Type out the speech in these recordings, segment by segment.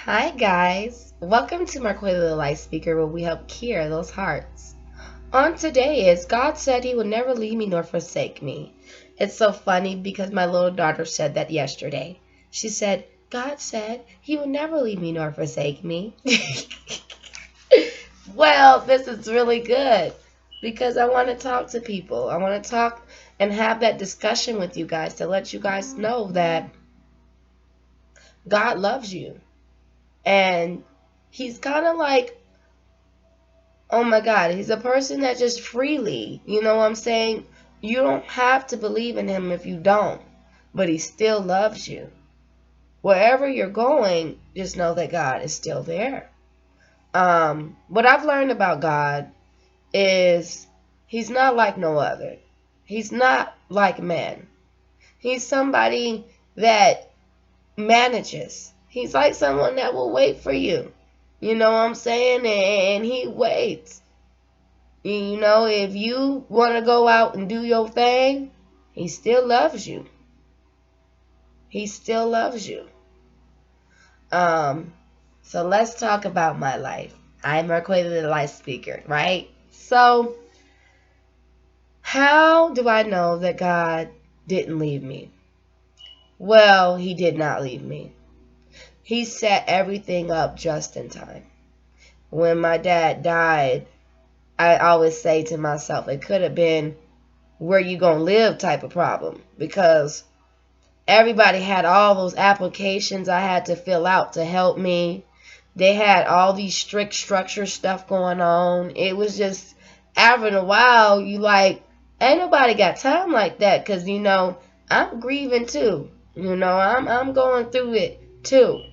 Hi guys, welcome to Marquetta the Light Speaker, where we help cure those hearts. On today is God said He would never leave me nor forsake me. It's so funny because my little daughter said that yesterday. She said, God said He would never leave me nor forsake me. Well, this is really good because I want to talk to people. I want to talk and have that discussion with you guys to let you guys know that God loves you. And He's kind of like, oh my God, He's a person that just freely, you know what I'm saying? You don't have to believe in Him if you don't, but He still loves you. Wherever you're going, just know that God is still there. What I've learned about God is He's not like no other. He's not like man. He's somebody that manages. He's like someone that will wait for you. You know what I'm saying? And He waits. You know, if you want to go out and do your thing, He still loves you. He still loves you. Um, so let's talk about my life. I'm Marquetta the Light Speaker, right? So, how do I know that God didn't leave me? Well, He did not leave me. He set everything up just in time. When my dad died, I always say to myself, it could have been where you gonna live type of problem, because everybody had all those applications I had to fill out to help me. They had all these strict structure stuff going on. It was just, after a while, you like, ain't nobody got time like that, because, you know, I'm grieving too. You know, I'm going through it too.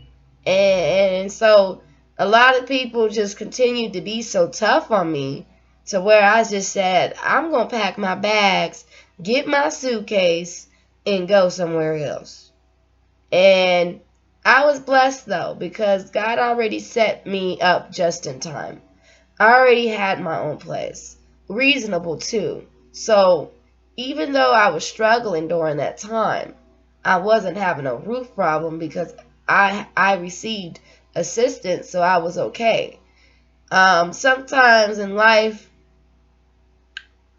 And so a lot of people just continued to be so tough on me to where I just said, I'm going to pack my bags, get my suitcase, and go somewhere else. And I was blessed though, because God already set me up just in time. I already had my own place, reasonable too. So even though I was struggling during that time, I wasn't having a roof problem because I received assistance, so I was okay. Sometimes in life,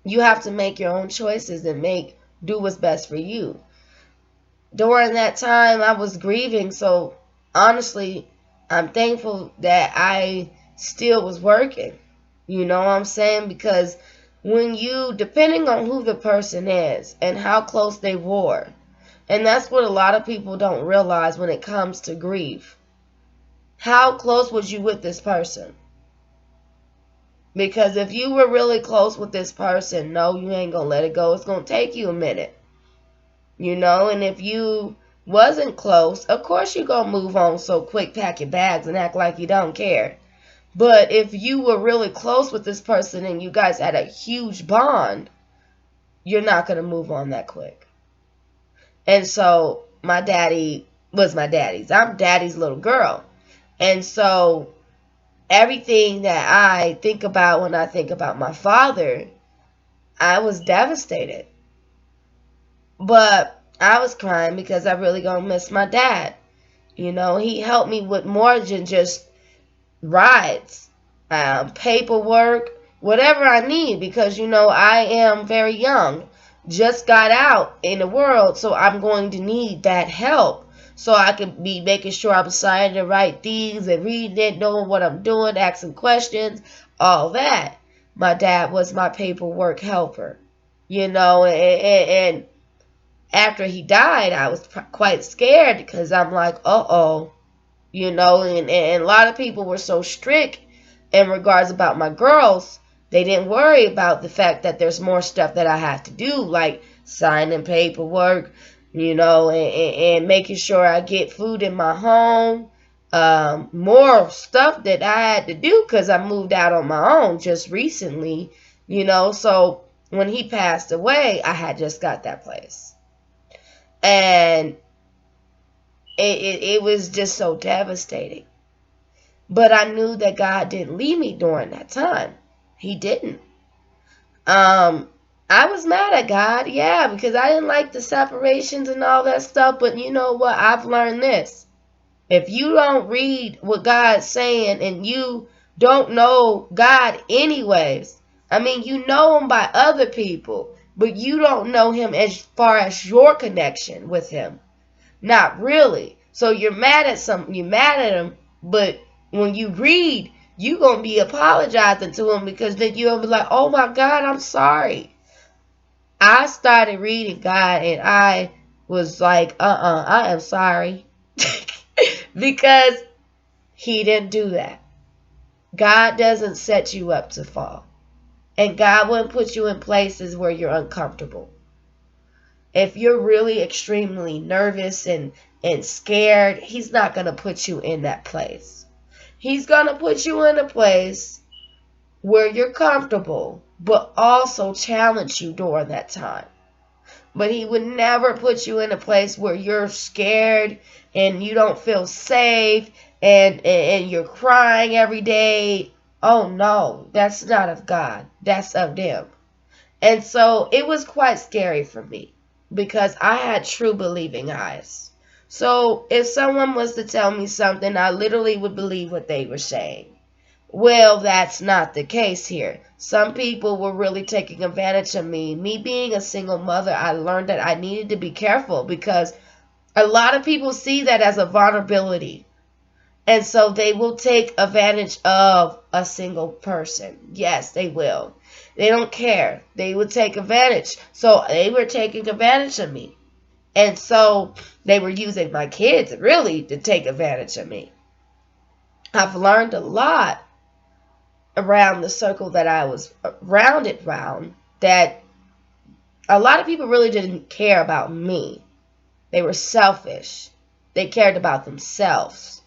you have to make your own choices and do what's best for you. During that time, I was grieving, so honestly, I'm thankful that I still was working. You know what I'm saying? Because when you, depending on who the person is and how close they were, and that's what a lot of people don't realize when it comes to grief. How close was you with this person? Because if you were really close with this person, no, you ain't gonna let it go. It's gonna take you a minute. You know, and if you wasn't close, of course you're gonna move on so quick, pack your bags and act like you don't care. But if you were really close with this person and you guys had a huge bond, you're not gonna move on that quick. And so my daddy was my daddy's. I'm daddy's little girl. And so everything that I think about when I think about my father, I was devastated. But I was crying because I really gonna miss my dad. You know, he helped me with more than just rides, paperwork, whatever I need, because, you know, I am very young, just got out in the world, so I'm going to need that help. So I can be making sure I'm signing the right things and reading it, knowing what I'm doing, asking questions, all that. My dad was my paperwork helper, you know, and after he died, I was quite scared because I'm like, uh-oh, you know, and a lot of people were so strict in regards about my girls. They didn't worry about the fact that there's more stuff that I have to do, like signing paperwork, you know, and making sure I get food in my home. More stuff that I had to do because I moved out on my own just recently, you know. So when he passed away, I had just got that place. And it was just so devastating. But I knew that God didn't leave me during that time. He didn't. I was mad at God, yeah, because I didn't like the separations and all that stuff. But you know what? I've learned this. If you don't read what God's saying and you don't know God anyways, I mean, you know him by other people, but you don't know him as far as your connection with him. Not really. So you're mad at something, you're mad at him, but when you read, you're going to be apologizing to him, because then you'll be like, oh my God, I'm sorry. I started reading God and I was like, I am sorry. Because he didn't do that. God doesn't set you up to fall. And God wouldn't put you in places where you're uncomfortable. If you're really extremely nervous and scared, he's not going to put you in that place. He's going to put you in a place where you're comfortable, but also challenge you during that time. But he would never put you in a place where you're scared and you don't feel safe and you're crying every day. Oh no, that's not of God. That's of them. And so it was quite scary for me because I had true believing eyes. So if someone was to tell me something, I literally would believe what they were saying. Well, that's not the case here. Some people were really taking advantage of me. Me being a single mother, I learned that I needed to be careful because a lot of people see that as a vulnerability. And so they will take advantage of a single person. Yes, they will. They don't care. They would take advantage. So they were taking advantage of me. And so they were using my kids really to take advantage of me. I've learned a lot around the circle that I was rounded around, that a lot of people really didn't care about me. They were selfish. They cared about themselves.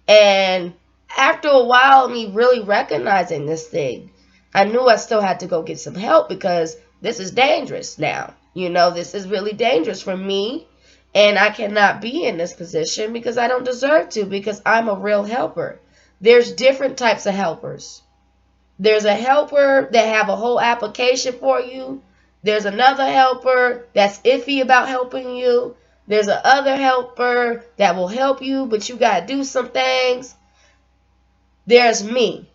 And after a while of me really recognizing this thing, I knew I still had to go get some help because this is dangerous now. This is really dangerous for me. And I cannot be in this position because I don't deserve to, because I'm a real helper. There's different types of helpers. There's a helper that have a whole application for you. There's another helper that's iffy about helping you. There's a other helper that will help you, but you got to do some things. There's me.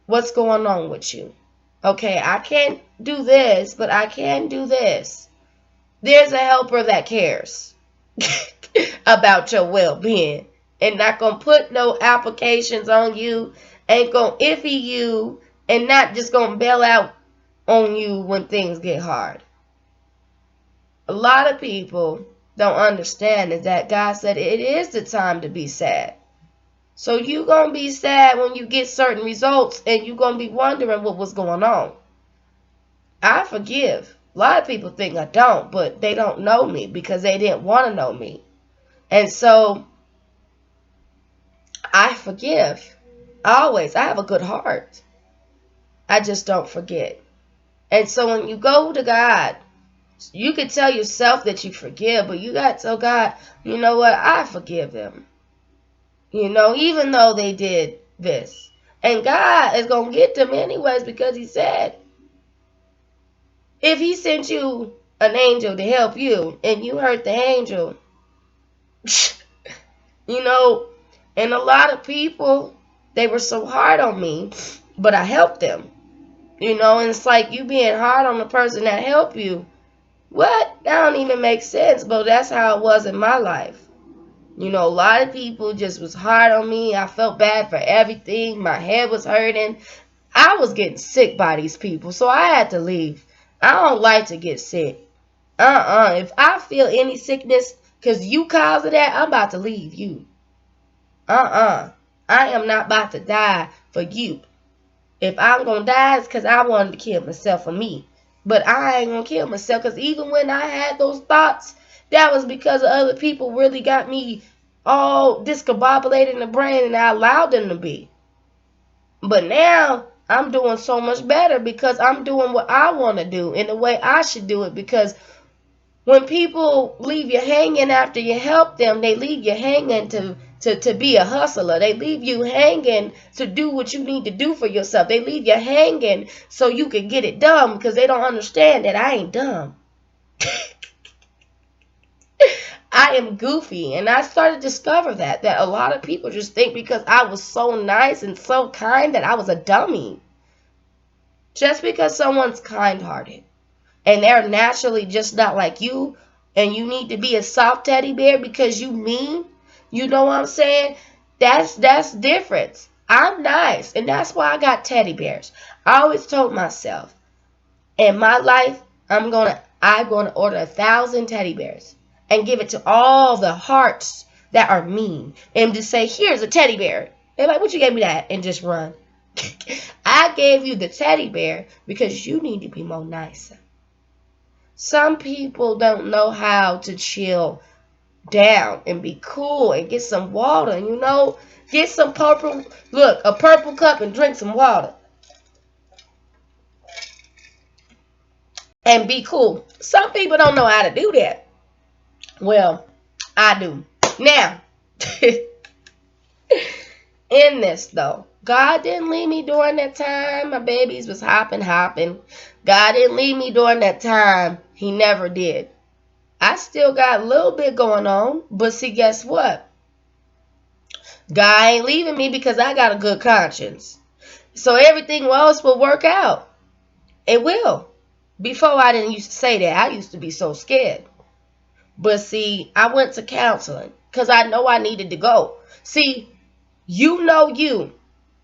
What's going on with you? Okay, I can't do this, but I can do this. There's a helper that cares about your well-being and not going to put no applications on you, ain't going to iffy you, and not just going to bail out on you when things get hard. A lot of people don't understand is that God said it is the time to be sad. So you're going to be sad when you get certain results and you're going to be wondering what was going on. I forgive. A lot of people think I don't, but they don't know me because they didn't want to know me. And so I forgive. Always. I have a good heart. I just don't forget. And so when you go to God, you can tell yourself that you forgive, but you got to tell God, you know what, I forgive them. Even though they did this. And God is going to get them anyways, because he said, if he sent you an angel to help you and you hurt the angel, and a lot of people, they were so hard on me, but I helped them. And it's like you being hard on the person that helped you. What? That don't even make sense, but that's how it was in my life. A lot of people just was hard on me. I felt bad for everything. My head was hurting. I was getting sick by these people, so I had to leave. I don't like to get sick. If I feel any sickness because you caused that, I'm about to leave you. I am not about to die for you. If I'm going to die, it's because I wanted to kill myself for me. But I ain't going to kill myself, because even when I had those thoughts, that was because other people really got me all discombobulated in the brain, and I allowed them to be. But now I'm doing so much better because I'm doing what I want to do in the way I should do it. Because when people leave you hanging after you help them, they leave you hanging to be a hustler. They leave you hanging to do what you need to do for yourself. They leave you hanging so you can get it done, because they don't understand that I ain't dumb. I am goofy. And I started to discover that a lot of people just think because I was so nice and so kind that I was a dummy. Just because someone's kind-hearted and they're naturally just not like you, and you need to be a soft teddy bear because you mean, you know what I'm saying? That's different. I'm nice, and that's why I got teddy bears. I always told myself, in my life, I'm gonna order 1,000 teddy bears and give it to all the hearts that are mean, and just say, here's a teddy bear. They're like, what you gave me that? And just run. I gave you the teddy bear because you need to be more nicer. Some people don't know how to chill down and be cool and get some water, get some purple, look, a purple cup and drink some water and be cool. Some people don't know how to do that. Well, I do. Now, in this though, God didn't leave me during that time. My babies was hopping. God didn't leave me during that time. He never did. I still got a little bit going on, but see, guess what? God ain't leaving me because I got a good conscience. So everything else will work out. It will. Before, I didn't used to say that. I used to be so scared. But see, I went to counseling because I know I needed to go. See, you know you.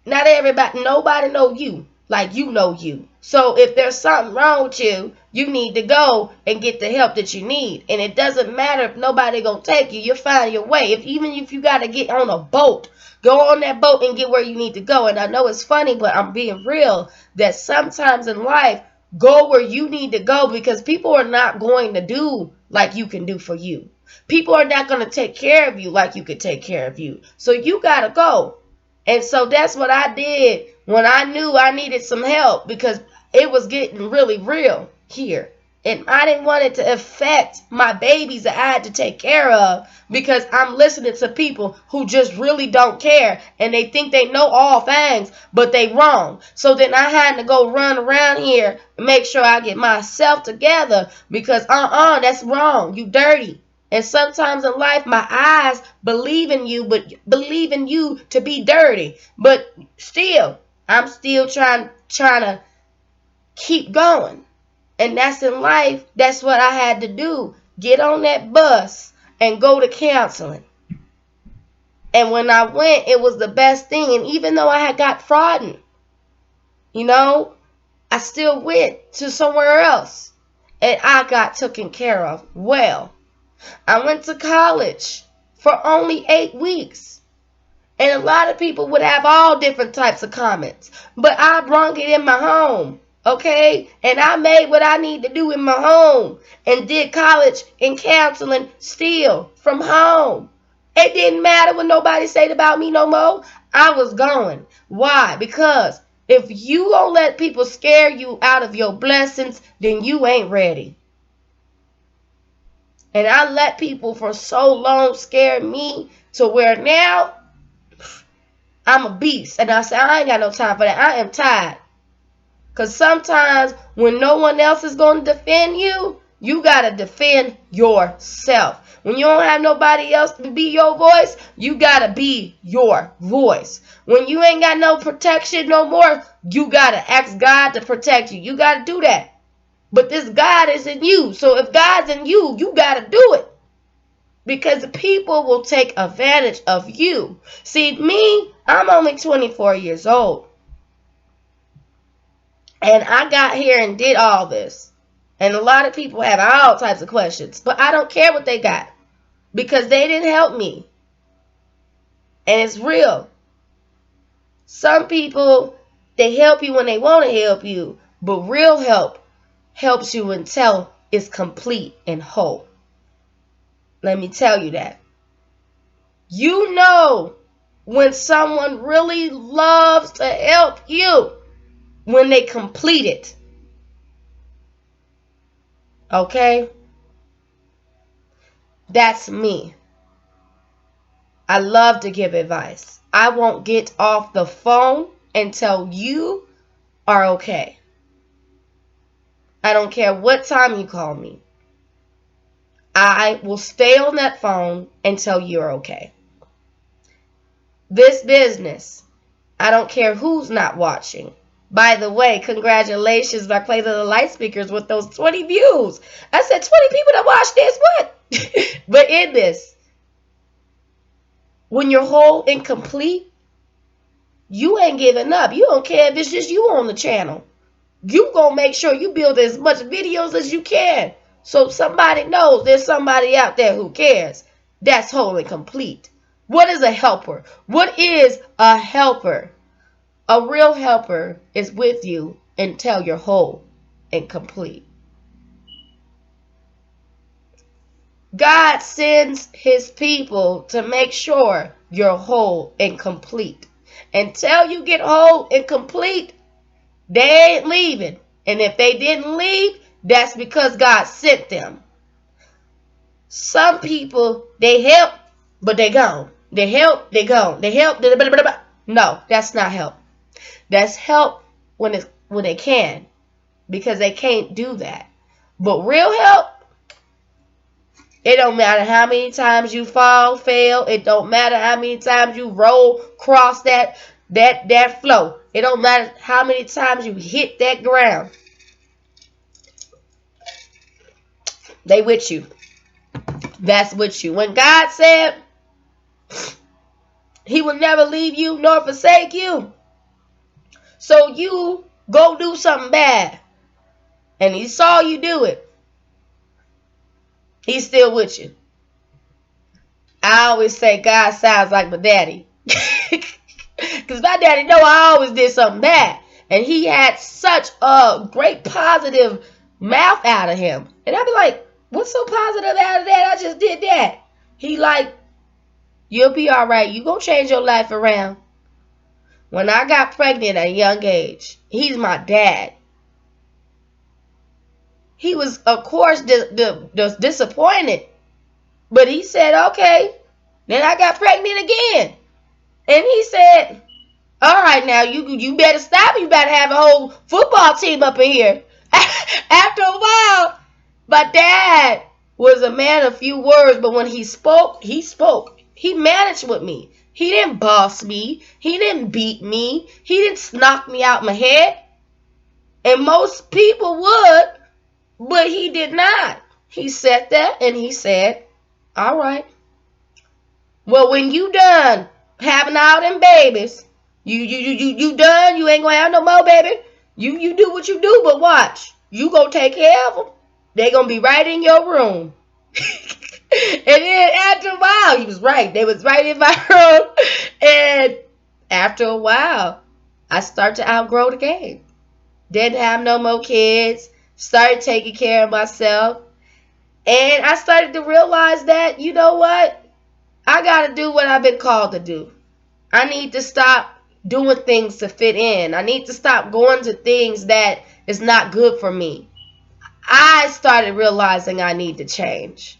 Not everybody, nobody know you like you know you. So if there's something wrong with you, you need to go and get the help that you need. And it doesn't matter if nobody gonna take you. You'll find your way. Even if you gotta get on a boat, go on that boat and get where you need to go. And I know it's funny, but I'm being real that sometimes in life, go where you need to go because people are not going to do like you can do for you. People are not going to take care of you like you could take care of you. So you got to go. And so that's what I did when I knew I needed some help because it was getting really real here. And I didn't want it to affect my babies that I had to take care of because I'm listening to people who just really don't care and they think they know all things, but they wrong. So then I had to go run around here and make sure I get myself together because that's wrong. You dirty. And sometimes in life, my eyes believe in you, but believe in you to be dirty. But still, I'm still trying to keep going. And that's in life. That's what I had to do. Get on that bus and go to counseling. And when I went, it was the best thing. And even though I had got fraudulent, I still went to somewhere else. And I got taken care of well. I went to college for only 8 weeks. And a lot of people would have all different types of comments. But I brung it in my home. Okay? And I made what I need to do in my home. And did college and counseling still from home. It didn't matter what nobody said about me no more. I was going. Why? Because if you don't let people scare you out of your blessings, then you ain't ready. And I let people for so long scare me to where now I'm a beast. And I say, I ain't got no time for that. I am tired. Because sometimes when no one else is going to defend you, you got to defend yourself. When you don't have nobody else to be your voice, you got to be your voice. When you ain't got no protection no more, you got to ask God to protect you. You got to do that. But this God is in you. So if God's in you, you got to do it. Because people will take advantage of you. See, me, I'm only 24 years old. And I got here and did all this. And a lot of people have all types of questions. But I don't care what they got. Because they didn't help me. And it's real. Some people, they help you when they want to help you. But real help helps you until it's complete and whole. Let me tell you that. You know when someone really loves to help you when they complete it. Okay? That's me. I love to give advice. I won't get off the phone until you are okay. I don't care what time you call me. I will stay on that phone until you're okay. This business, I don't care who's not watching. By the way, congratulations, I played the light speakers with those 20 views. I said 20 people that watch this, what? But in this, when you're whole and complete, you ain't giving up. You don't care if it's just you on the channel. You gonna make sure you build as much videos as you can, so somebody knows there's somebody out there who cares. That's whole and complete. What is a helper? What is a helper? A real helper is with you until you're whole and complete. God sends his people to make sure you're whole and complete. Until you get whole and complete, they ain't leaving. And if they didn't leave, that's because God sent them. Some people, they help, but they gone. They help, they gone. They help, blah, blah, blah, blah. No, that's not help. That's help when they can, because they can't do that. But real help, it don't matter how many times you fall, fail. It don't matter how many times you roll, cross that flow. It don't matter how many times you hit that ground. They with you. That's with you. When God said he will never leave you nor forsake you, so you go do something bad, and he saw you do it, he's still with you. I always say God sounds like my daddy. Because my daddy know I always did something bad. And he had such a great positive mouth out of him. And I'd be like, what's so positive out of that? I just did that. He like, you'll be all right. You gonna change your life around. When I got pregnant at a young age, he's my dad. He was, of course, disappointed. But he said, okay. Then I got pregnant again. And he said, all right, now you better stop. You better have a whole football team up in here. After a while, my dad was a man of few words, but when he spoke, he spoke. He managed with me. He didn't boss me. He didn't beat me. He didn't knock me out my head. And most people would, but he did not. He sat there and he said, all right. Well, when you done having all them babies, you done, you ain't gonna have no more, baby. You do what you do, but watch. You gonna take care of them. They gonna be right in your room. And then after a while, he was right. They was right in my room. And after a while, I started to outgrow the game. Didn't have no more kids. Started taking care of myself. And I started to realize that, you know what? I gotta do what I've been called to do. I need to stop doing things to fit in. I need to stop going to things that is not good for me. I started realizing I need to change.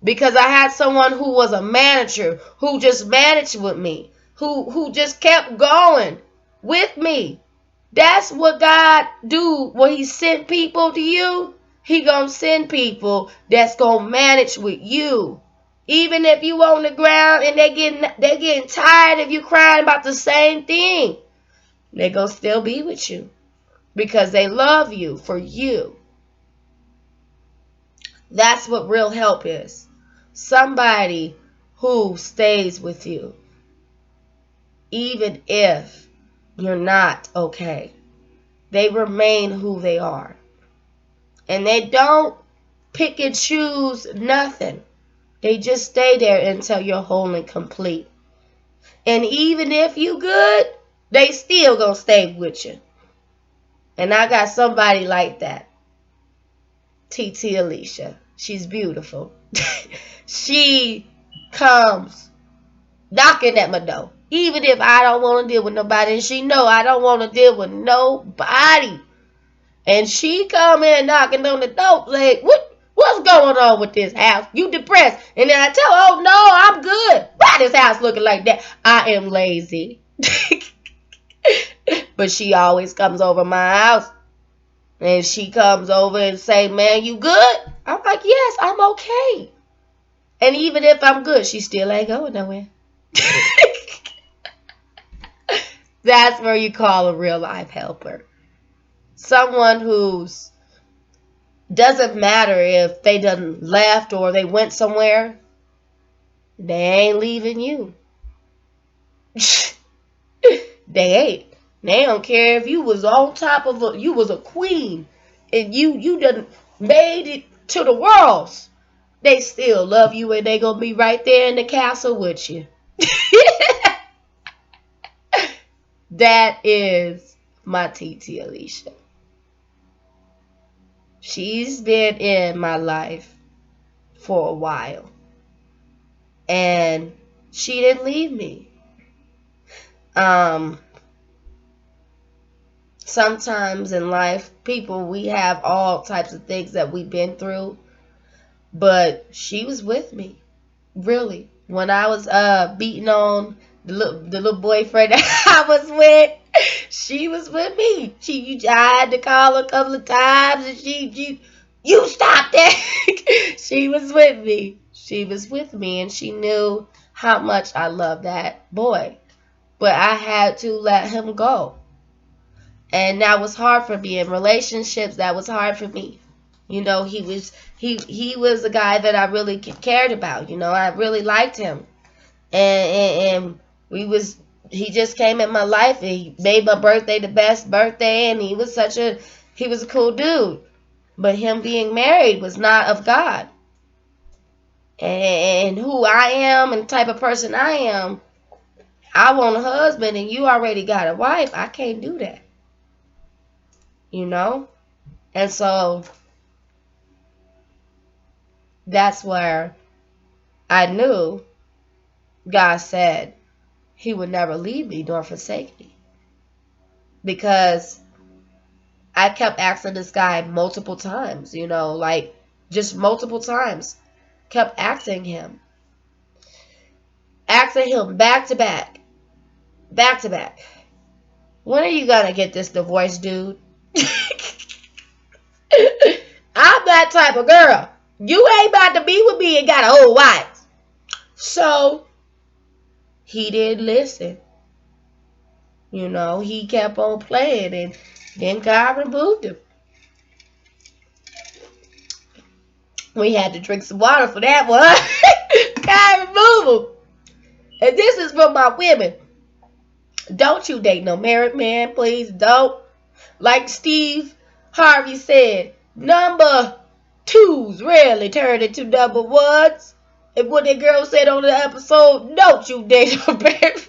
Because I had someone who was a manager, who just managed with me, who just kept going with me. That's what God do when he sent people to you. He gonna send people that's gonna manage with you. Even if you on the ground and they getting tired of you crying about the same thing, they gonna still be with you because they love you for you. That's what real help is. Somebody who stays with you even if you're not okay. They remain who they are. And they don't pick and choose nothing. They just stay there until you're whole and complete. And even if you good, they still gonna stay with you. And I got somebody like that. TT Alicia. She's beautiful. She comes knocking at my door. Even if I don't want to deal with nobody. And she know I don't want to deal with nobody. And she come in knocking on the door like, what's going on with this house? You depressed. And then I tell her, oh no, I'm good. Why this house looking like that? I am lazy. But she always comes over my house. And she comes over and say, man, you good? I'm like, like, yes, I'm okay. And even if I'm good, she still ain't going nowhere. That's where you call a real life helper. Someone who's doesn't matter if they done left or they went somewhere, they ain't leaving you. They ain't. They don't care if you was on top of you was a queen and you done made it to the worlds. They still love you and they gonna be right there in the castle with you. That is my TT Alicia. She's been in my life for a while. And she didn't leave me. Sometimes in life, people, we have all types of things that we've been through. But she was with me. Really. When I was beating on the little boyfriend that I was with, she was with me. I had to call her a couple of times, and you stop that. She was with me. She was with me, and she knew how much I loved that boy. But I had to let him go, and that was hard for me. In relationships, that was hard for me. You know, he was a guy that I really cared about. You know, I really liked him, and he just came in my life and he made my birthday the best birthday, and he was a cool dude. But him being married was not of God. And who I am and the type of person I am, I want a husband and you already got a wife. I can't do that. You know? And so that's where I knew God said he would never leave me nor forsake me. Because I kept asking this guy multiple times, you know, like just multiple times. Kept asking him. Asking him back to back. Back to back. When are you gonna get this divorce, dude? I'm that type of girl. You ain't about to be with me and got a old wife. So he didn't listen. You know, he kept on playing, and then God removed him. We had to drink some water for that one. God removed him. And this is for my women. Don't you date no married man, please don't. Like Steve Harvey said, number twos rarely turn into number ones. And what that girl said on the episode, don't you date a married.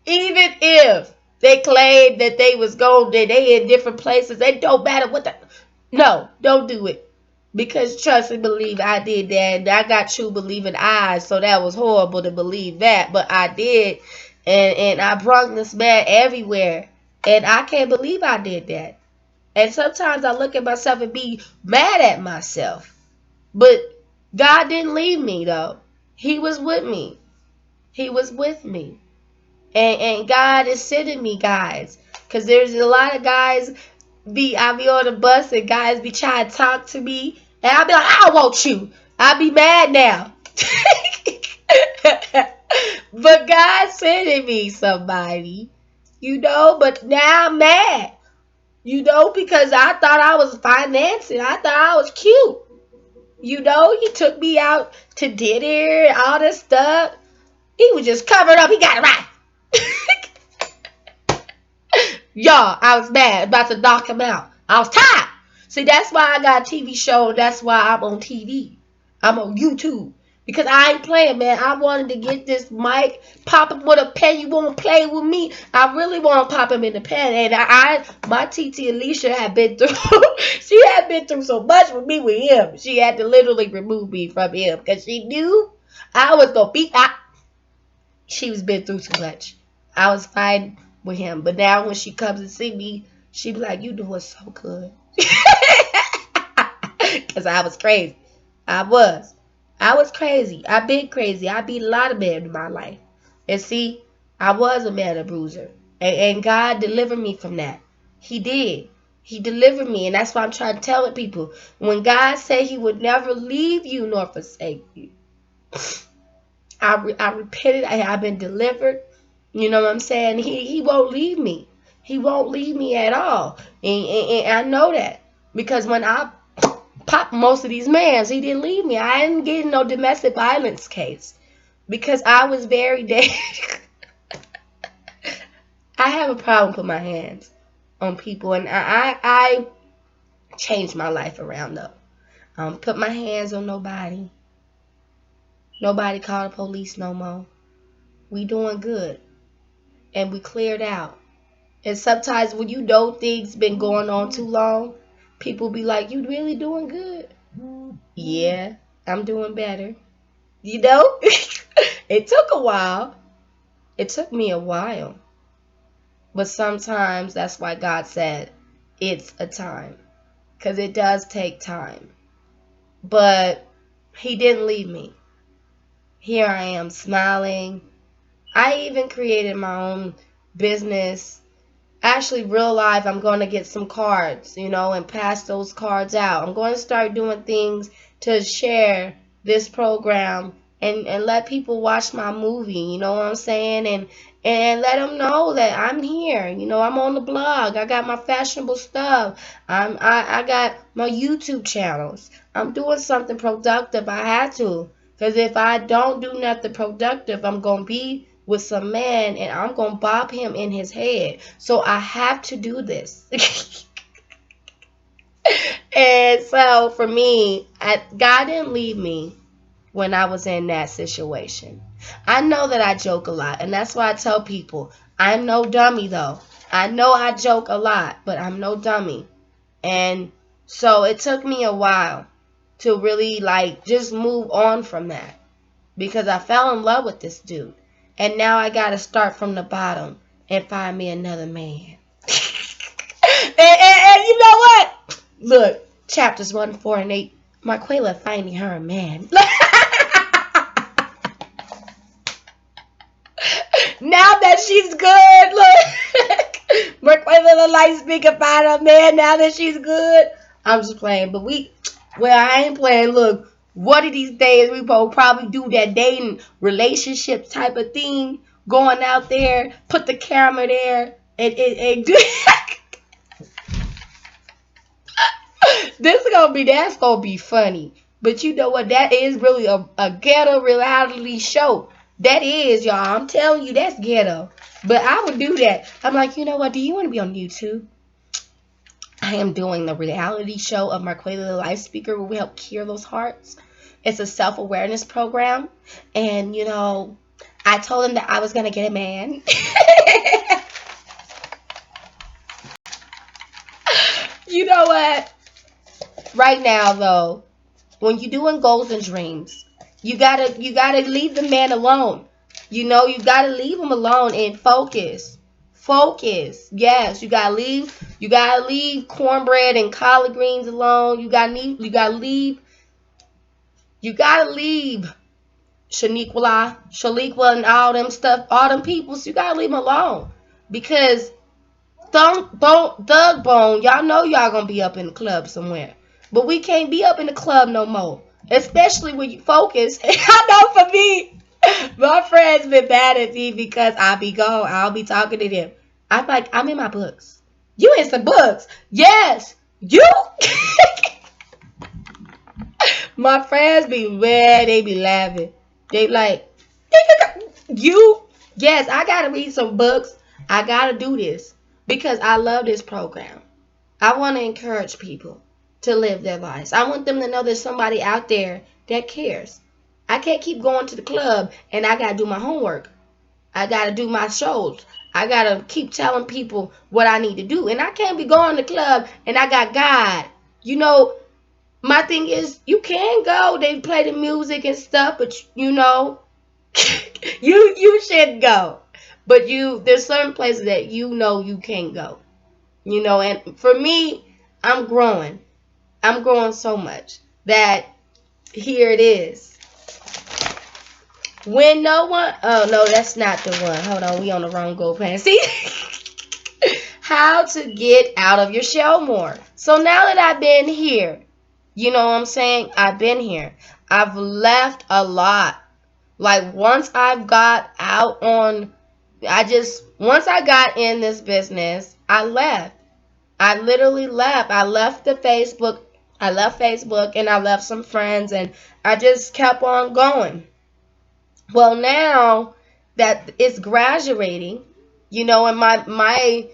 Even if they claimed that they was gone, that they in different places, it don't matter what the. No, don't do it. Because trust and believe, I did that, and I got true believing eyes, so that was horrible to believe that, but I did, and I brought this man everywhere, and I can't believe I did that. And sometimes I look at myself and be mad at myself, but God didn't leave me though. He was with me. He was with me, and God is sending me guys, because there's a lot of guys. I be on the bus and guys be trying to talk to me, and I be like, I don't want you. I be mad now. But God sending me somebody, you know, but now I'm mad, you know, because I thought I was financing. I thought I was cute. You know, he took me out to dinner and all this stuff. He was just covered up. He got it right. Y'all, I was mad, about to knock him out. I was tired. See, that's why I got a TV show. That's why I'm on TV. I'm on YouTube. Because I ain't playing, man. I wanted to get this mic, pop him with a pen. You want to play with me? I really want to pop him in the pen. And my TT Alicia had been through, she had been through so much with me with him. She had to literally remove me from him because she knew I was going to beat. She was been through too much. I was fine with him. But now when she comes and see me, she be like, you doing so good. Because I was crazy. I was crazy. I've been crazy. I beat a lot of men in my life. And see, I was a man abuser. And God delivered me from that. He did. He delivered me, and that's why I'm trying to tell people. When God said He would never leave you nor forsake you, I repented. I've been delivered. You know what I'm saying? He won't leave me. He won't leave me at all. And I know that. Because when I popped most of these mans, He didn't leave me. I didn't get in no domestic violence case. Because I was very dead. I have a problem putting my hands on people. And I changed my life around though. Put my hands on nobody. Nobody call the police no more. We doing good. And we cleared out. And sometimes when you know things been going on too long, people be like, you really doing good? Yeah, I'm doing better. You know? It took a while. It took me a while. But sometimes that's why God said it's a time. Because it does take time. But He didn't leave me. Here I am smiling. I even created my own business. Actually, real life, I'm going to get some cards, and pass those cards out. I'm going to start doing things to share this program and let people watch my movie, you know what I'm saying? And let them know that I'm here. I'm on the blog. I got my fashionable stuff. I got my YouTube channels. I'm doing something productive. I had to. Because if I don't do nothing productive, I'm going to be with some man and I'm going to bop him in his head. So I have to do this. And so for me, God didn't leave me when I was in that situation. I know that I joke a lot, and that's why I tell people, I'm no dummy though. I know I joke a lot, but I'm no dummy. And so it took me a while to really just move on from that, because I fell in love with this dude. And now I got to start from the bottom and find me another man. and you know what? Look, chapters 1, 4, and 8. Marquela finding her a man. Now that she's good, look. Marquela the light speaker find her man now that she's good. I'm just playing. But I ain't playing. Look, one of these days we both probably do that dating relationship type of thing. Going out there, put the camera there, and do. That's gonna be funny. But you know what? That is really a ghetto reality show. That is, y'all. I'm telling you, that's ghetto. But I would do that. I'm like, you know what? Do you want to be on YouTube? I am doing the reality show of Marquela the Life Speaker, where we help cure those hearts. It's a self-awareness program. And, I told him that I was going to get a man. You know what? Right now, though, when you're doing goals and dreams, you gotta leave the man alone. You gotta leave him alone and focus. Focus. Yes, you gotta leave cornbread and collard greens alone. You gotta leave Shaniqua and all them stuff, all them people. So you gotta leave them alone. Because Thug Bone, y'all know y'all gonna be up in the club somewhere. But we can't be up in the club no more. Especially when you focus. I know for me, my friends been mad at me because I be gone. I'll be talking to them. I'm like, I'm in my books. You in some books? Yes. You? My friends be mad. They be laughing. They like, you? Yes, I gotta read some books. I gotta do this because I love this program. I want to encourage people to live their lives. I want them to know there's somebody out there that cares. I can't keep going to the club and I gotta do my homework. I gotta do my shows. I gotta keep telling people what I need to do. And I can't be going to the club and I got God. My thing is, you can go. They play the music and stuff, but you should go. But there's certain places that you can't go. And for me, I'm growing. I'm growing so much that here it is. When no one, oh no, that's not the one. Hold on, we on the wrong goal plan. See, how to get out of your shell more. So now that I've been here, you know what I'm saying? I've been here. I've left a lot. Like once I've got out on, once I got in this business, I left. I literally left. I left Facebook. I left Facebook and I left some friends and I just kept on going. Well, now that it's graduating, and my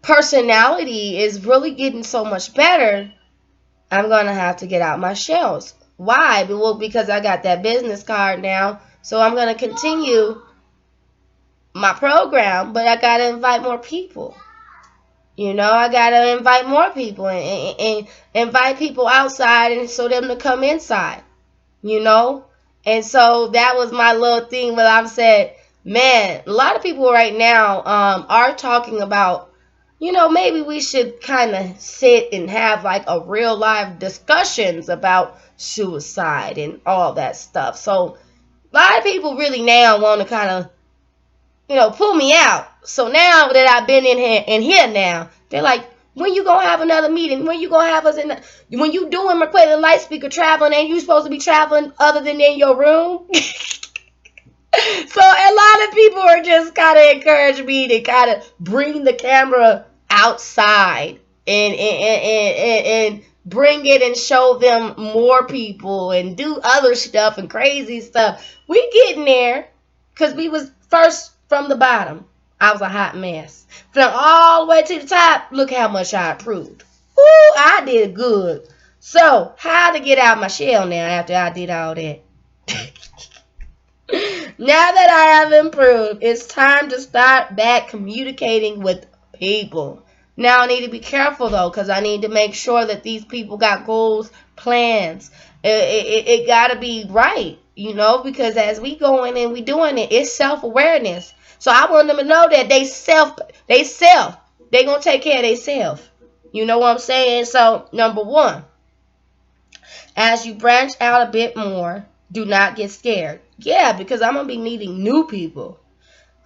personality is really getting so much better, I'm going to have to get out my shells. Why? Well, because I got that business card now, so I'm going to continue my program, but I got to invite more people. I got to invite more people and invite people outside and so them to come inside, And so that was my little thing where I've said, man, a lot of people right now are talking about, maybe we should kind of sit and have like a real live discussions about suicide and all that stuff. So a lot of people really now want to kind of, pull me out. So now that I've been in here now, they're like, when you gonna have another meeting? When you gonna have us when you doing Marquetta Light Speaker traveling, ain't you supposed to be traveling other than in your room? So a lot of people are just kind of encouraging me to kind of bring the camera outside and bring it and show them more people and do other stuff and crazy stuff. We getting there because we was first from the bottom. I was a hot mess. From all the way to the top, look how much I improved. Ooh, I did good. So, how to get out my shell now after I did all that? Now that I have improved, it's time to start back communicating with people. Now I need to be careful though, because I need to make sure that these people got goals, plans. It got to be right, because as we go in and we doing it, it's self-awareness. So I want them to know that they gonna take care of themselves. You know what I'm saying? So number one, as you branch out a bit more, do not get scared. Yeah, because I'm gonna be meeting new people.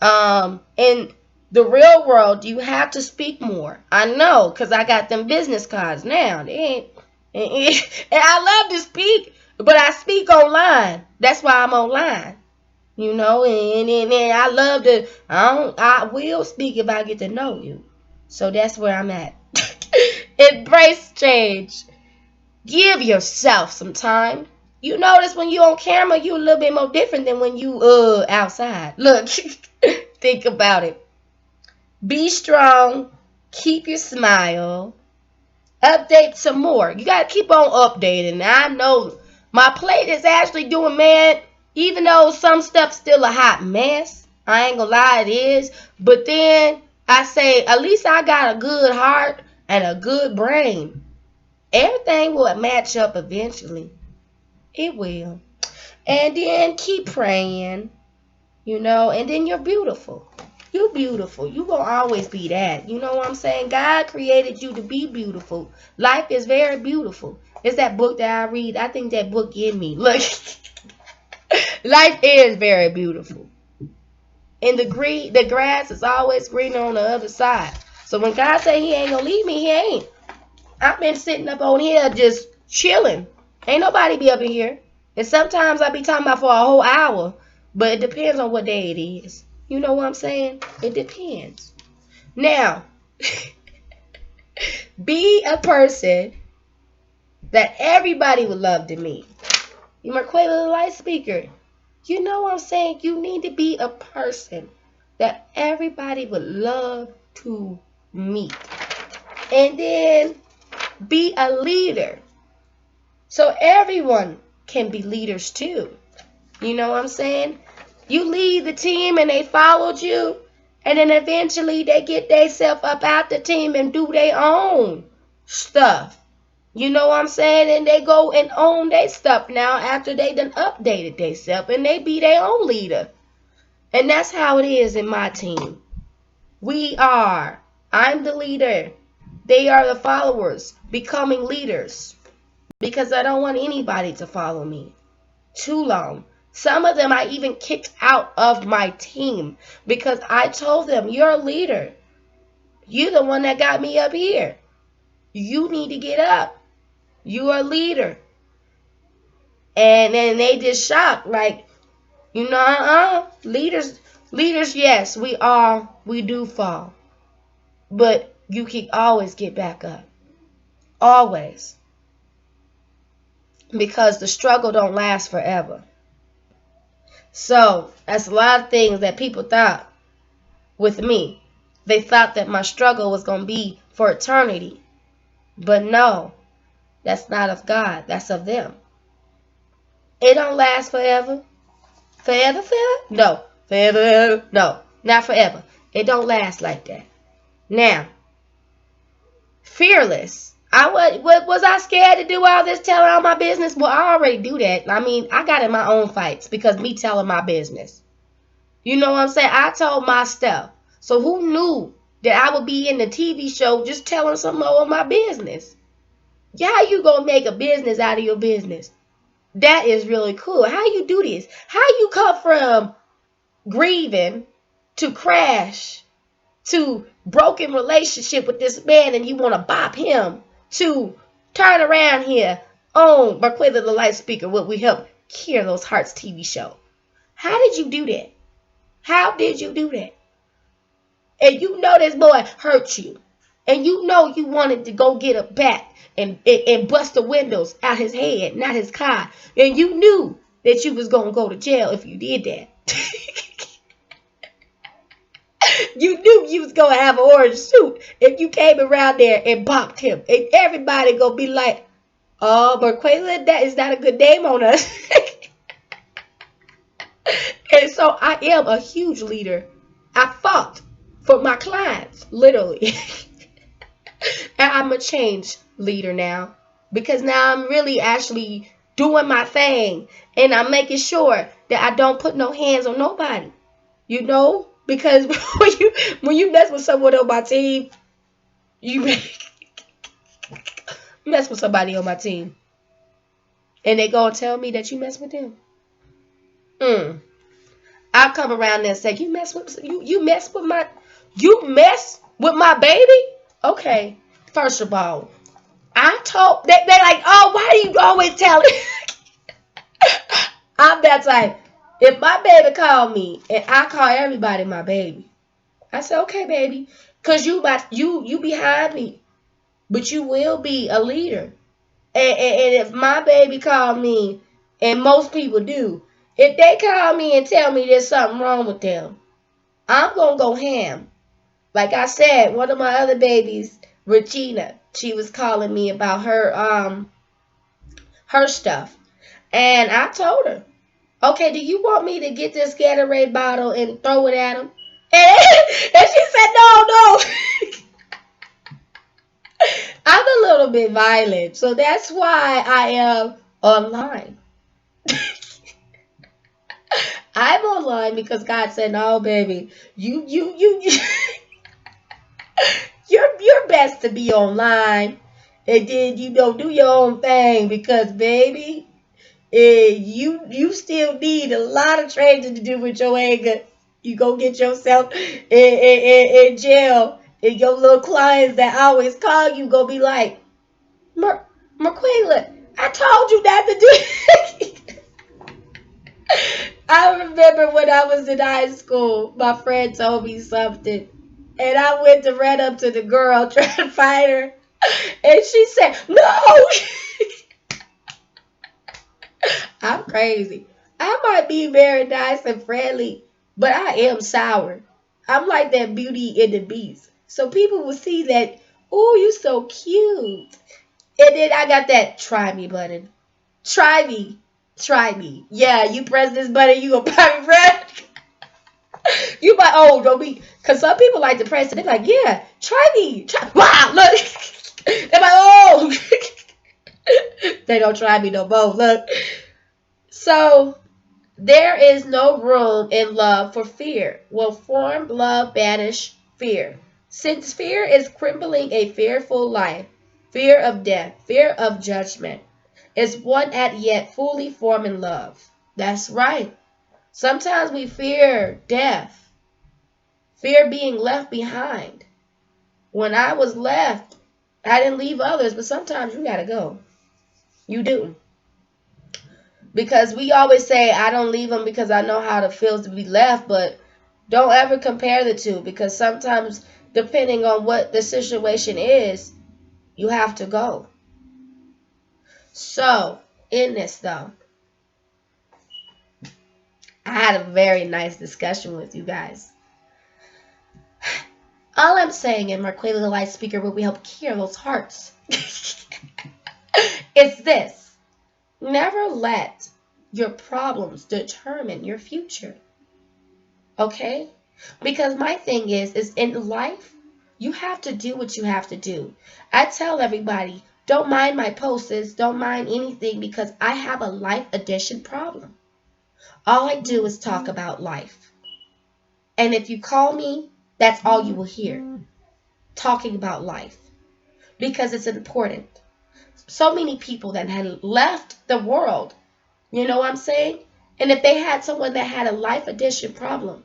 In the real world, you have to speak more. I know, because I got them business cards now. And I love to speak, but I speak online. That's why I'm online. And I love to, I will speak if I get to know you. So that's where I'm at. Embrace change. Give yourself some time. You notice when you on camera, you a little bit more different than when you outside. Look, think about it. Be strong. Keep your smile. Update some more. You got to keep on updating. I know my plate is actually doing, man, even though some stuff's still a hot mess. I ain't gonna lie, it is. But then I say, at least I got a good heart and a good brain. Everything will match up eventually. It will. And then keep praying, and then you're beautiful. You're beautiful. You gonna always be that. You know what I'm saying? God created you to be beautiful. Life is very beautiful. It's that book that I read. I think that book gave me. Look, life is very beautiful. And the grass is always greener on the other side. So when God say he ain't gonna leave me, he ain't. I've been sitting up on here just chilling. Ain't nobody be up in here. And sometimes I be talking about for a whole hour. But it depends on what day it is. You know what I'm saying? It depends. Now, be a person that everybody would love to meet. You Marquetta the Light Speaker. You know what I'm saying? You need to be a person that everybody would love to meet. And then be a leader. So everyone can be leaders too. You know what I'm saying? You lead the team and they followed you. And then eventually they get themselves up out the team and do their own stuff. You know what I'm saying? And they go and own their stuff now after they done updated themselves. And they be their own leader. And that's how it is in my team. I'm the leader. They are the followers, becoming leaders. Because I don't want anybody to follow me too long. Some of them I even kicked out of my team because I told them, you're a leader. You the one that got me up here. You need to get up. You are a leader. And then they just shocked, like, leaders, yes, we do fall. But you can always get back up. Always. Because the struggle don't last forever. So, that's a lot of things that people thought with me. They thought that my struggle was going to be for eternity. But no, that's not of God. That's of them. It don't last forever. Forever? No. Forever? No. Not forever. It don't last like that. Now, fearless. Was I scared to do all this, telling all my business? Well, I already do that. I mean, I got in my own fights because me telling my business. You know what I'm saying? I told my stuff. So who knew that I would be in the TV show just telling some more of my business? Yeah, how you gonna make a business out of your business? That is really cool. How you do this? How you come from grieving to crash to broken relationship with this man and you want to bop him to turn around here on Marquetta the Light Speaker, what we help Cure Those Hearts TV show? How did you do that? How did you do that? And you know this boy hurt you. And you know you wanted to go get a bat and bust the windows out his head, not his car. And you knew that you was going to go to jail if you did that. You knew you was going to have an orange suit if you came around there and bopped him. And everybody going to be like, oh, but Quayla, that is not a good name on us. And so I am a huge leader. I fought for my clients, literally. And I'm a change leader now. Because now I'm really actually doing my thing. And I'm making sure that I don't put no hands on nobody. You know? Because when you mess with someone on my team, you mess with somebody on my team. And they gonna tell me that you mess with them. I'll come around there and say, you mess with my baby? Okay. First of all, I told they like, oh, why do you always tell it? I'm that type. If my baby call me and I call everybody my baby, I say, okay, baby, cause you behind me, but you will be a leader. And if my baby call me, and most people do, if they call me and tell me there's something wrong with them, I'm gonna go ham. Like I said, one of my other babies, Regina, she was calling me about her stuff, and I told her, okay, do you want me to get this Gatorade bottle and throw it at him? And she said, no. I'm a little bit violent, so that's why I am online. I'm online because God said, no, baby, you're best to be online, and then do your own thing because, baby, you still need a lot of training to do with your anger. You go get yourself in jail, and your little clients that always call you gonna be like, Marquela, I told you not to do it. I remember when I was in high school, my friend told me something, and I went to run up to the girl trying to fight her, and she said, no. I'm crazy. I might be very nice and friendly, but I am sour. I'm like that Beauty and the Beast. So people will see that, oh, you so cute. And then I got that try me button. Try me. Try me. Yeah, you press this button, you gonna probably run. You might, don't be, because some people like to press it. They're like, yeah, try me. Wow, look. They're like, oh. They don't try me no more. Look. So, there is no room in love for fear. Will formed love banish fear? Since fear is crippling a fearful life, fear of death, fear of judgment, is one at yet fully forming love. That's right. Sometimes we fear death, fear being left behind. When I was left, I didn't leave others, but sometimes you gotta go. You do. Because we always say, I don't leave them because I know how it feels to be left, but don't ever compare the two, because sometimes, depending on what the situation is, you have to go. So, in this though, I had a very nice discussion with you guys. All I'm saying in Marquela the Light Speaker, where we help cure those hearts, is this. Never let your problems determine your future. Okay? Because my thing is in life, you have to do what you have to do. I tell everybody, don't mind my posts, don't mind anything, because I have a life edition problem. All I do is talk about life. And if you call me, that's all you will hear. Talking about life. Because it's important. So many people that had left the world, you know what I'm saying? And if they had someone that had a life edition problem,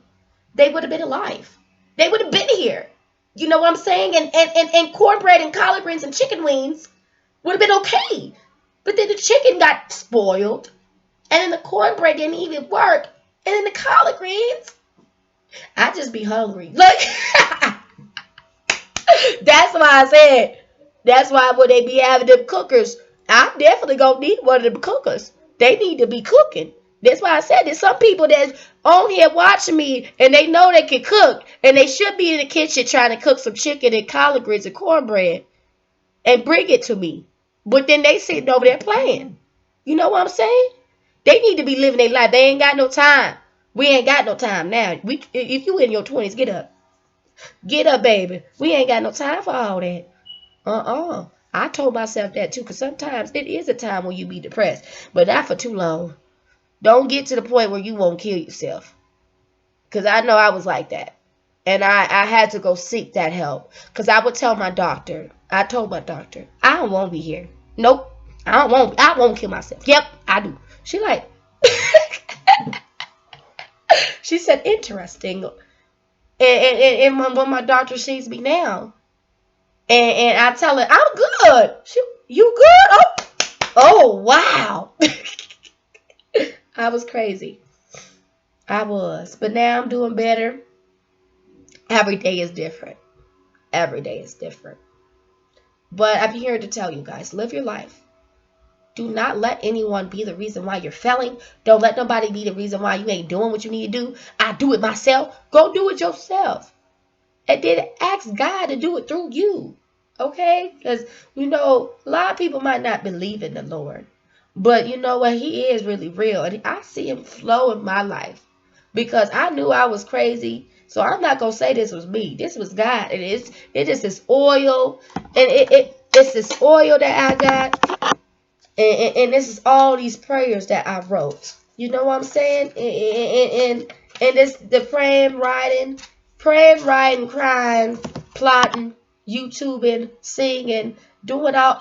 they would have been alive. They would have been here. You know what I'm saying? And cornbread and collard greens and chicken wings would have been okay. But then the chicken got spoiled. And then the cornbread didn't even work. And then the collard greens, I just be hungry. Like, that's why I said, that's why when they be having them cookers, I'm definitely going to need one of them cookers. They need to be cooking. That's why I said there's some people that's on here watching me and they know they can cook and they should be in the kitchen trying to cook some chicken and collard greens and cornbread and bring it to me. But then they sitting over there playing. You know what I'm saying? They need to be living their life. They ain't got no time. We ain't got no time now. If you in your 20s, get up. Get up, baby. We ain't got no time for all that. I told myself that too, because sometimes it is a time when you be depressed, but not for too long. Don't get to the point where you won't kill yourself. Because I know I was like that. And I had to go seek that help. Because I would tell my doctor, I told my doctor, I don't want to be here. Nope. I won't kill myself. Yep, I do. She like, she said, interesting. And when my doctor sees me now, and I tell her, I'm good. You good? Oh, wow. I was crazy. I was. But now I'm doing better. Every day is different. Every day is different. But I'm here to tell you guys, live your life. Do not let anyone be the reason why you're failing. Don't let nobody be the reason why you ain't doing what you need to do. I do it myself. Go do it yourself. And then ask God to do it through you. Okay? Because, you know, a lot of people might not believe in the Lord. But you know what? He is really real. And I see him flow in my life. Because I knew I was crazy. So I'm not going to say this was me. This was God. And it is this oil. And it's this oil that I got. And this is all these prayers that I wrote. You know what I'm saying? And this the praying, writing, crying, plotting, YouTubing, singing, doing all.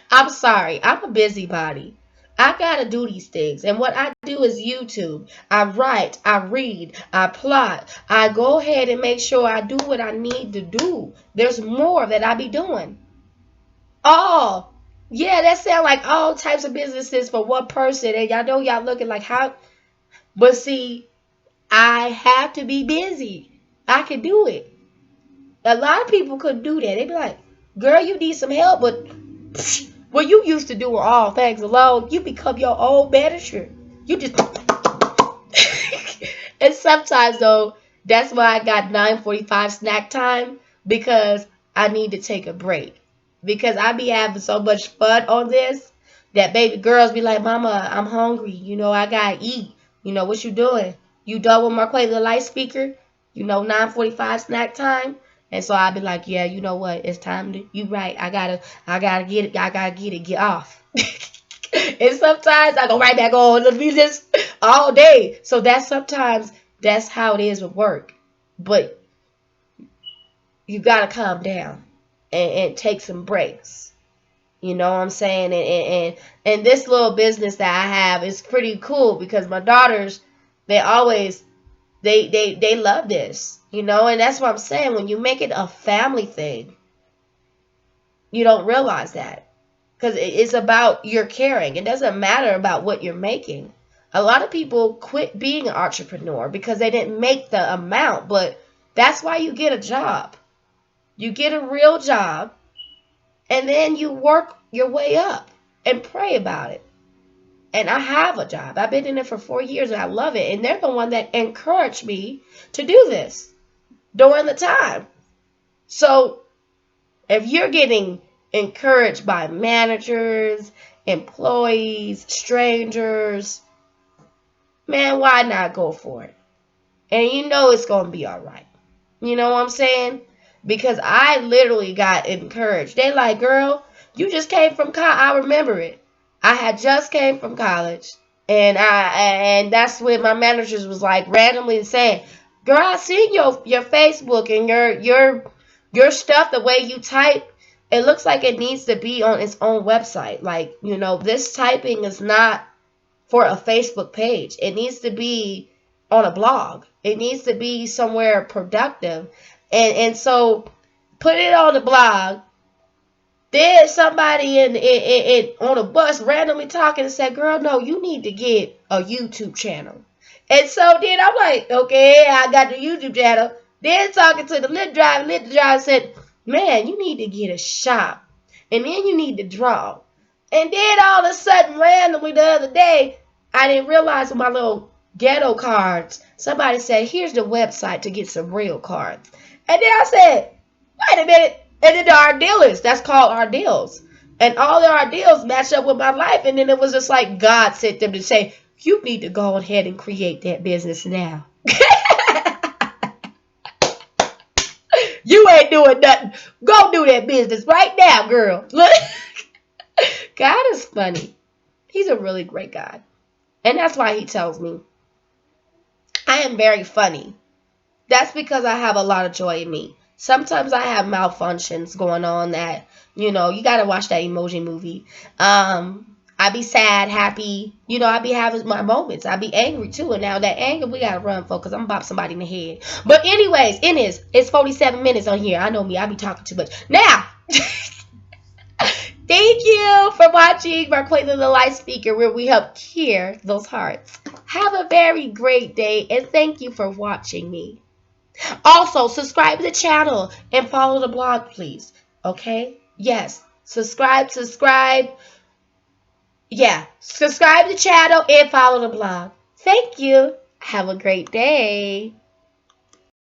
I'm sorry. I'm a busybody. I gotta do these things. And what I do is YouTube. I write, I read, I plot. I go ahead and make sure I do what I need to do. There's more that I be doing. Oh, yeah, that sound like all types of businesses for one person. And y'all know y'all looking like how. But see, I have to be busy. I can do it. A lot of people couldn't do that. They be like, girl, you need some help. But, well, you used to doing all things alone. You become your own manager. You just. And sometimes, though, that's why I got 9:45 snack time. Because I need to take a break. Because I be having so much fun on this that baby girls be like, Mama, I'm hungry. You know, I gotta eat. You know, what you doing? You done with Marquay the light speaker? You know, 9:45 snack time. And so I be like, yeah, you know what? It's time to. You right. I gotta get it. I gotta get it. Get off. And sometimes I go right back on the music all day. So that's how it is with work. But you gotta calm down and take some breaks. You know what I'm saying? And this little business that I have is pretty cool because my daughters, they always they love this. And that's what I'm saying. When you make it a family thing, you don't realize that. Because it's about your caring. It doesn't matter about what you're making. A lot of people quit being an entrepreneur because they didn't make the amount, but that's why you get a job. You get a real job, and then you work your way up and pray about it. And I have a job. I've been in it for 4 years, and I love it. And they're the one that encouraged me to do this during the time. So if you're getting encouraged by managers, employees, strangers, man, why not go for it? And it's going to be all right. You know what I'm saying? Because I literally got encouraged. They like, girl, you just came from college. I remember it. I had just came from college. And that's when my managers was like randomly saying, girl, I seen your Facebook and your stuff, the way you type. It looks like it needs to be on its own website. Like, this typing is not for a Facebook page. It needs to be on a blog. It needs to be somewhere productive. And so put it on the blog. Then somebody in on a bus randomly talking and said, girl, no, you need to get a YouTube channel. And so then I'm like, okay, I got the YouTube channel. Then talking to the lift driver said, man, you need to get a shop. And then you need to draw. And then all of a sudden, randomly the other day, I didn't realize with my little ghetto cards, somebody said, here's the website to get some real cards. And then I said, wait a minute. And then there are dealers. That's called our deals. And all our deals match up with my life. And then it was just like God sent them to say, you need to go ahead and create that business now. You ain't doing nothing. Go do that business right now, girl. Look. God is funny. He's a really great God. And that's why he tells me, I am very funny. That's because I have a lot of joy in me. Sometimes I have malfunctions going on that, you got to watch that Emoji Movie. I be sad, happy. I be having my moments. I be angry too. And now that anger, we got to run for because I'm about somebody in the head. But anyways, it's 47 minutes on here. I know me. I be talking too much. Now, thank you for watching Marquita the Light Speaker, where we help cure those hearts. Have a very great day, and thank you for watching me. Also, subscribe to the channel and follow the blog, please. Okay? Yes. Subscribe. Yeah. Subscribe to the channel and follow the blog. Thank you. Have a great day.